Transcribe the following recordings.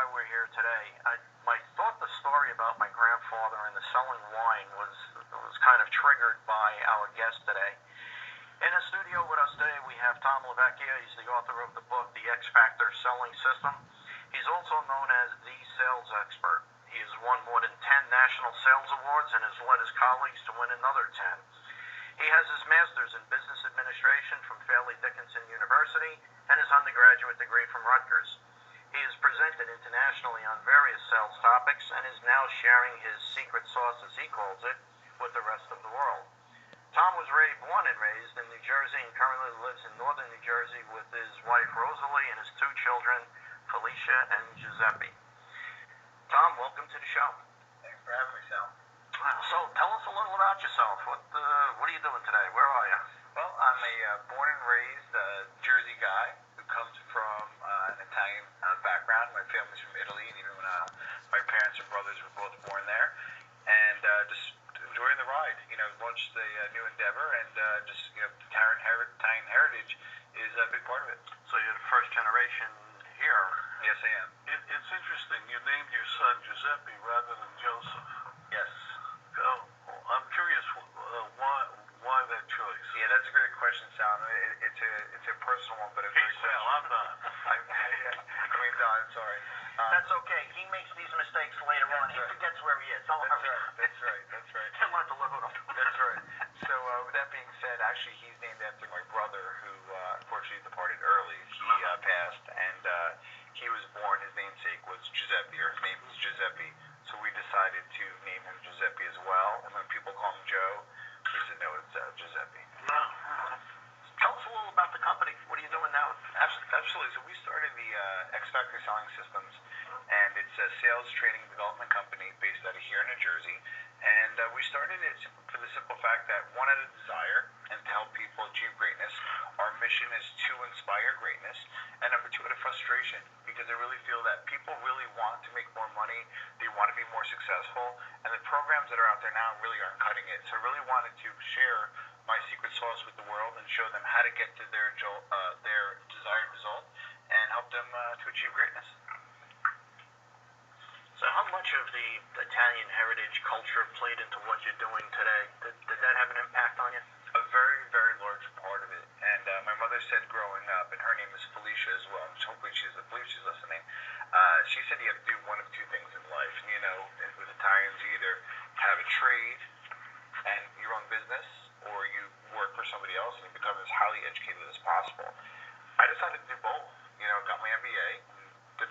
why we're here today. I thought the story about my grandfather and the selling wine was kind of triggered by our guest today. In the studio with us today, we have Tom Vecchia. He's the author of the book, The X Factor Selling System. He's also known as the sales expert. He has won more than 10 national sales awards and has led his colleagues to win another 10. He has his master's in business administration from Fairleigh Dickinson University and his undergraduate degree from Rutgers. He has presented internationally on various sales topics and is now sharing his secret sauce, as he calls it, with the rest of the world. Tom was born and raised in New Jersey and currently lives in northern New Jersey with his wife Rosalie and his 2 children, Felicia and Giuseppe. Tom, welcome to the show. Thanks for having me, Sal. So tell us a little about yourself. What are you doing today? Where are you? Well, I'm a born and raised Jersey guy who comes from an Italian background. My family's from Italy, and even my parents and brothers were both born there. And just enjoying the ride. Launched a new endeavor, and the Italian heritage is a big part of it. So you're the first generation here. Yes, I am. It's interesting. You named your son Giuseppe rather than Joseph. Yes. I'm curious why that choice. Yeah, that's a great question, Sal. It's a personal one, but He's Sal. I'm not. I mean, Don. Sorry. That's okay. He makes these mistakes later on. He forgets where he is. Don't worry. That's right. He'll learn to live with him. That's right. So with that being said, actually, he's named after my brother, who unfortunately departed early. He passed, and he was born. His namesake was Giuseppe, or his name was Giuseppe. So we decided to name him Giuseppe as well. And when people call him Joe, we said no, it's Giuseppe. Tell us a little about the company. What are you doing now? Absolutely. So we started the X Factor Selling Systems, and it's a sales training development company based out of here in New Jersey. And we started it for the simple fact that, one, out of desire and to help people achieve greatness. Our mission is to inspire greatness. And number 2, out of frustration, because I really feel that people really want to make more money. They want to be more successful. And the programs that are out there now really aren't cutting it. So I really wanted to share my secret sauce with the world and show them how to get to their desired result and help them to achieve greatness. So how much of the Italian heritage culture played into what you're doing today? Did that have an impact on you? A very, very large part of it. And my mother said growing up, and her name is Felicia as well, and hopefully she's listening, she said you have to do one of 2 things in life. And with Italians, you either have a trade and your own business, or you work for somebody else and you become as highly educated as possible. I decided to do both. Got my MBA, I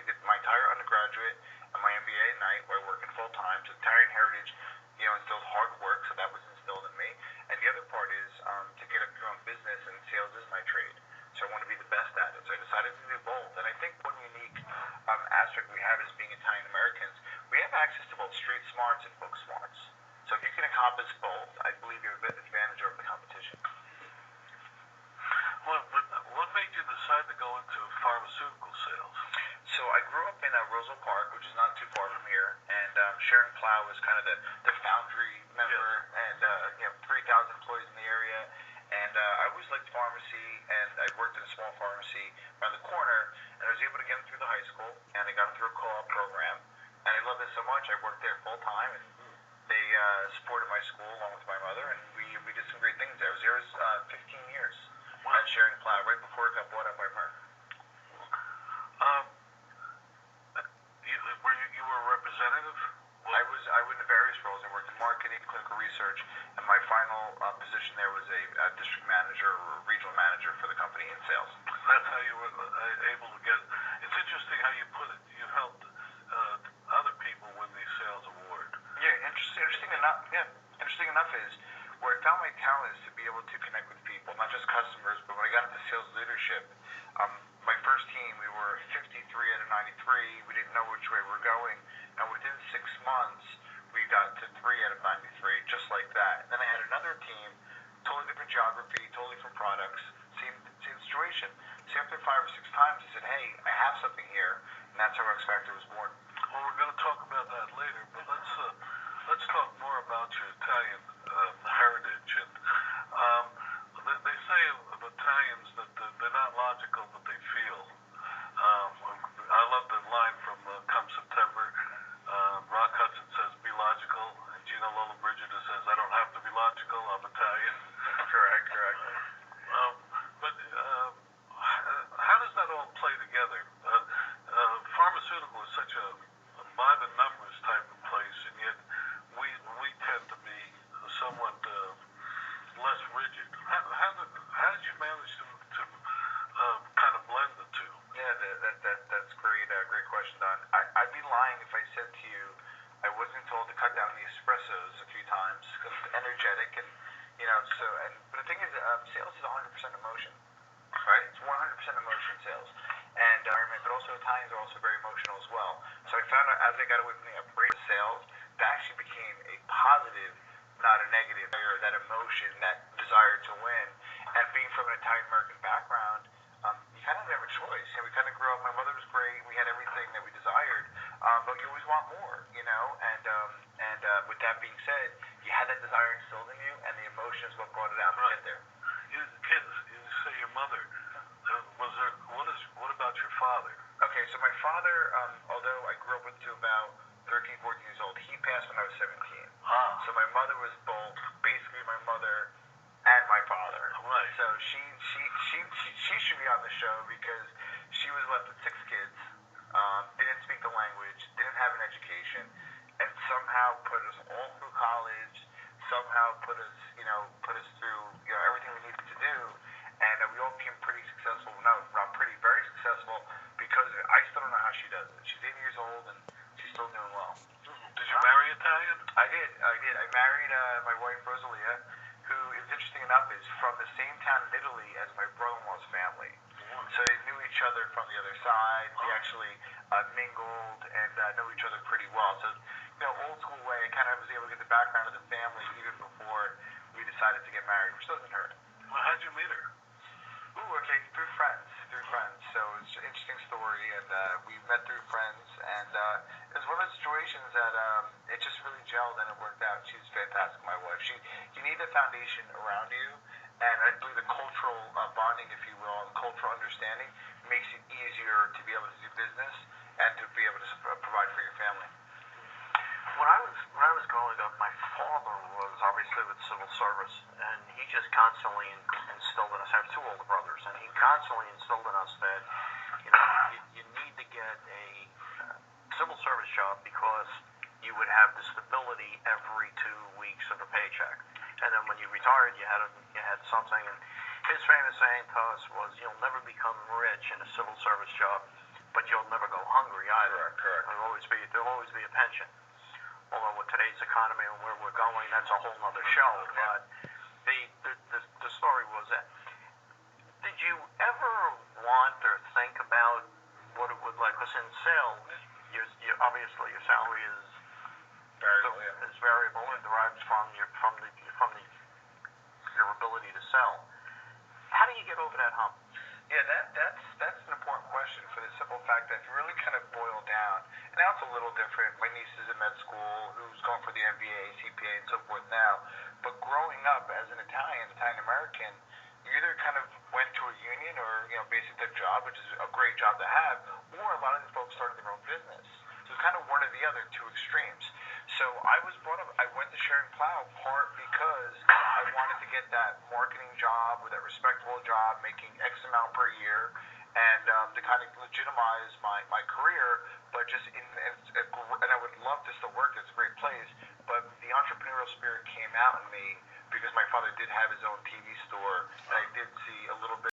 did my entire undergraduate and my MBA at night where I work full time. So Italian heritage, instilled hard work, so that was instilled in me. And the other part is to get up your own business, and sales is my trade. So I want to be the best at it. So I decided to do both. And I think one unique aspect we have as being Italian Americans, we have access to both street smarts and book smarts. So if you can accomplish both, I believe you have an advantage over the competition. What made you decide to go into pharmaceutical sales? So I grew up in Roseville Park, which is not too far from here, and Sharon Plow was kind of the foundry member, and 3,000 employees in the area. And I always liked pharmacy, and I worked in a small pharmacy around the corner, and I was able to get them through the high school, and I got them through a co-op program, and I loved it so much, I worked there full time, and they supported my school along with my mother, and we did some great things there. I was there 15 years at Sharon Plow, right before it got bought up by Merck. You were a representative? I was in various roles. I worked in marketing, clinical research, and my final position there was a district manager or regional manager for the company in sales. That's how you were able to get it. It's interesting how you put it. You helped other people win the sales award. Yeah, interesting enough is where I found my talent is to be able to connect with people, not just customers, but when I got into sales leadership, my first team, we were 53 out of 93. We didn't know which way we were going. And within 6 months, we got to 3 out of 93, just like that. And then I had another team, totally different geography, totally different products, same situation. So after 5 or 6 times, I said, hey, I have something here. And that's how X Factor was born. Well, we're going to talk about that later, but let's talk more about your Italian heritage. And they say of Italians that they're not logical, but they feel. I love the line from Italians are also very emotional as well. So I found out as I got away from the operator sales, that actually became a positive, not a negative. That emotion, that desire to win, and being from an Italian American background, you kind of have a choice. And we kind of grew up. My mother was great. We had everything that we desired, but you always want more, you know. And with that being said, you had that desire instilled in you, and the emotion is what brought it out to get there. You say your mother. What about your father? Okay, so my father, although I grew up with to about 13, 14 years old, he passed when I was 17. Ah. So my mother was both basically my mother and my father. Right. So she should be on the show because she was left with 6 kids, didn't speak the language, didn't have an education, and somehow put us all through college, somehow put us through everything we needed to do, and we all became pretty successful. No, not pretty, very successful because of it. I still don't know how she does it. She's 80 years old and she's still doing well. Did you marry Italian? I did. I married my wife Rosalia, who is interesting enough is from the same town in Italy as my brother-in-law's family. So they knew each other from the other side. They actually mingled and knew each other pretty well. So, old school way, I kind of was able to get the background of the family even before we decided to get married, which doesn't hurt. Well, how'd you meet her? Ooh, okay, through friends. So it's an interesting story, and we met through friends, and it was one of those situations that it just really gelled and it worked out. She's fantastic, my wife. You need the foundation around you, and I believe the cultural bonding, if you will, and cultural understanding makes it easier to be able to do business and to be able to provide for your family. When I was growing up, my father was obviously with civil service, and he just constantly instilled in us. I have 2 older brothers, and he constantly instilled in us that you need to get a civil service job because you would have the stability every 2 weeks of a paycheck, and then when you retired, you had something. And his famous saying to us was, "You'll never become rich in a civil service job, but you'll never go hungry either. Correct. There'll always be a pension." Although with today's economy and where we're going, that's a whole nother show. But the story was that. Did you ever want or think about what it would like? Because in sales, obviously your salary is variable and derives from your ability to sell. How do you get over that hump? Yeah, that's an important question for the simple fact that if you really kind of boil down, and now it's a little different. My niece is in med school, who's going for the MBA, CPA, and so forth now. But growing up as an Italian American, you either kind of went to a union or basically a job, which is a great job to have, or a lot of these folks started their own business. So it's kind of one or the other, 2 extremes. So I was brought up. I went to Sharon Plow part because I wanted to get that marketing job or that respectable job, making X amount per year, and to kind of legitimize my career. But and I would love to still work. It's a great place. But the entrepreneurial spirit came out in me because my father did have his own TV store, and I did see a little bit